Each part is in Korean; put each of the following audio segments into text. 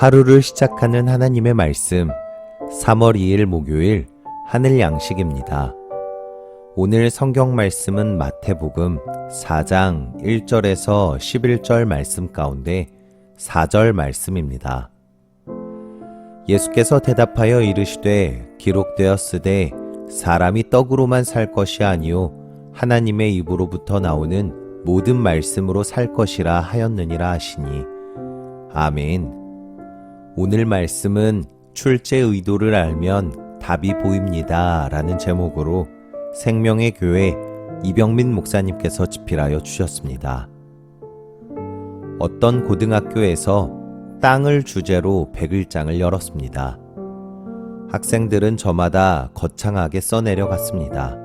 하루를 시작하는 하나님의 말씀 3월 2일 목요일 하늘 양식입니다. 오늘 성경 말씀은 마태복음 4장 1절에서 11절 말씀 가운데 4절 말씀입니다. 예수께서 대답하여 이르시되 기록되었으되 사람이 떡으로만 살 것이 아니요 하나님의 입으로부터 나오는 모든 말씀으로 살 것이라 하였느니라 하시니 아멘. 오늘 말씀은 출제 의도를 알면 답이 보입니다 라는 제목으로 생명의 교회 이병민 목사님께서 집필하여 주셨습니다. 어떤 고등학교에서 땅을 주제로 100일장을 열었습니다. 학생들은 저마다 거창하게 써내려 갔습니다.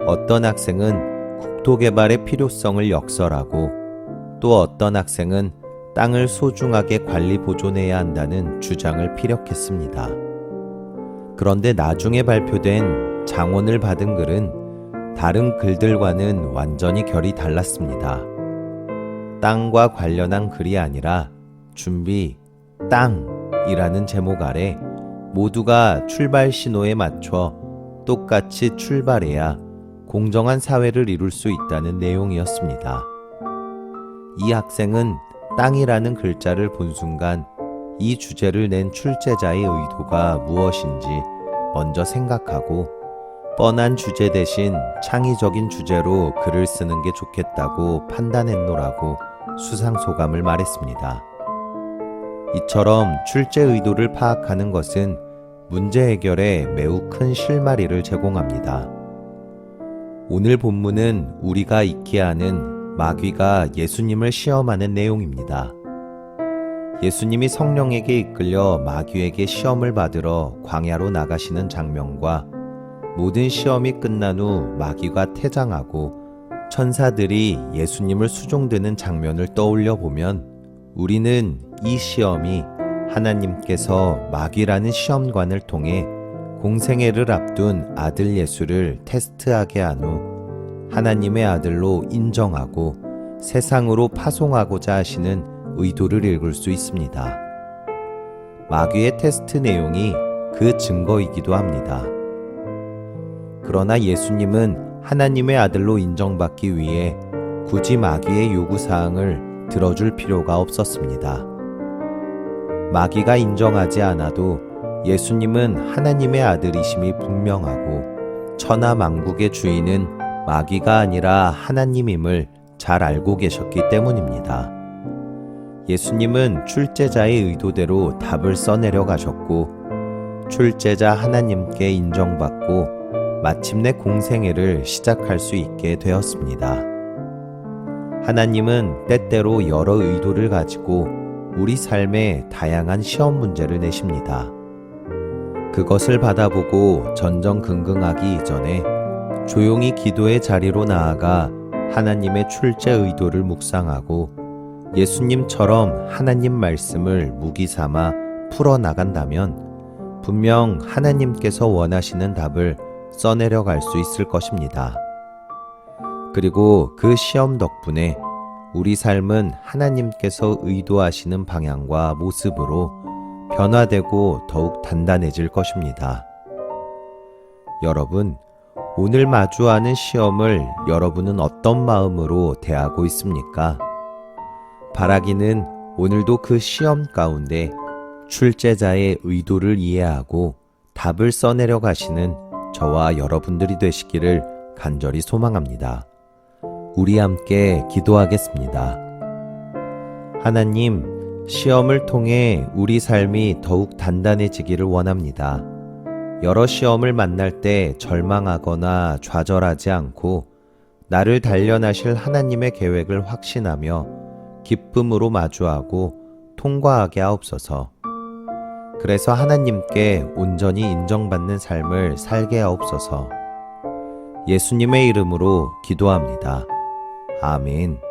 어떤 학생은 국토개발의 필요성을 역설하고 또 어떤 학생은 땅을 소중하게 관리 보존해야 한다는 주장을 피력했습니다. 그런데 나중에 발표된 장원을 받은 글은 다른 글들과는 완전히 결이 달랐습니다. 땅과 관련한 글이 아니라 준비, 땅이라는 제목 아래 모두가 출발 신호에 맞춰 똑같이 출발해야 공정한 사회를 이룰 수 있다는 내용이었습니다. 이 학생은 땅이라는 글자를 본 순간 이 주제를 낸 출제자의 의도가 무엇인지 먼저 생각하고 뻔한 주제 대신 창의적인 주제로 글을 쓰는 게 좋겠다고 판단했노라고 수상소감을 말했습니다. 이처럼 출제 의도를 파악하는 것은 문제 해결에 매우 큰 실마리를 제공합니다. 오늘 본문은 우리가 익히 아는 마귀가 예수님을 시험하는 내용입니다. 예수님이 성령에게 이끌려 마귀에게 시험을 받으러 광야로 나가시는 장면과 모든 시험이 끝난 후 마귀가 퇴장하고 천사들이 예수님을 수종드는 장면을 떠올려 보면 우리는 이 시험이 하나님께서 마귀라는 시험관을 통해 공생애를 앞둔 아들 예수를 테스트하게 한 후 하나님의 아들로 인정하고 세상으로 파송하고자 하시는 의도를 읽을 수 있습니다. 마귀의 테스트 내용이 그 증거이기도 합니다. 그러나 예수님은 하나님의 아들로 인정받기 위해 굳이 마귀의 요구사항을 들어줄 필요가 없었습니다. 마귀가 인정하지 않아도 예수님은 하나님의 아들이심이 분명하고 천하 만국의 주인은 마귀가 아니라 하나님임을 잘 알고 계셨기 때문입니다. 예수님은 출제자의 의도대로 답을 써내려 가셨고 출제자 하나님께 인정받고 마침내 공생애를 시작할 수 있게 되었습니다. 하나님은 때때로 여러 의도를 가지고 우리 삶에 다양한 시험 문제를 내십니다. 그것을 받아보고 전전긍긍하기 이전에 조용히 기도의 자리로 나아가 하나님의 출제 의도를 묵상하고 예수님처럼 하나님 말씀을 무기 삼아 풀어나간다면 분명 하나님께서 원하시는 답을 써내려 갈 수 있을 것입니다. 그리고 그 시험 덕분에 우리 삶은 하나님께서 의도하시는 방향과 모습으로 변화되고 더욱 단단해질 것입니다. 여러분, 오늘 마주하는 시험을 여러분은 어떤 마음으로 대하고 있습니까? 바라기는 오늘도 그 시험 가운데 출제자의 의도를 이해하고 답을 써내려 가시는 저와 여러분들이 되시기를 간절히 소망합니다. 우리 함께 기도하겠습니다. 하나님, 시험을 통해 우리 삶이 더욱 단단해지기를 원합니다. 여러 시험을 만날 때 절망하거나 좌절하지 않고 나를 단련하실 하나님의 계획을 확신하며 기쁨으로 마주하고 통과하게 하옵소서. 그래서 하나님께 온전히 인정받는 삶을 살게 하옵소서. 예수님의 이름으로 기도합니다. 아멘.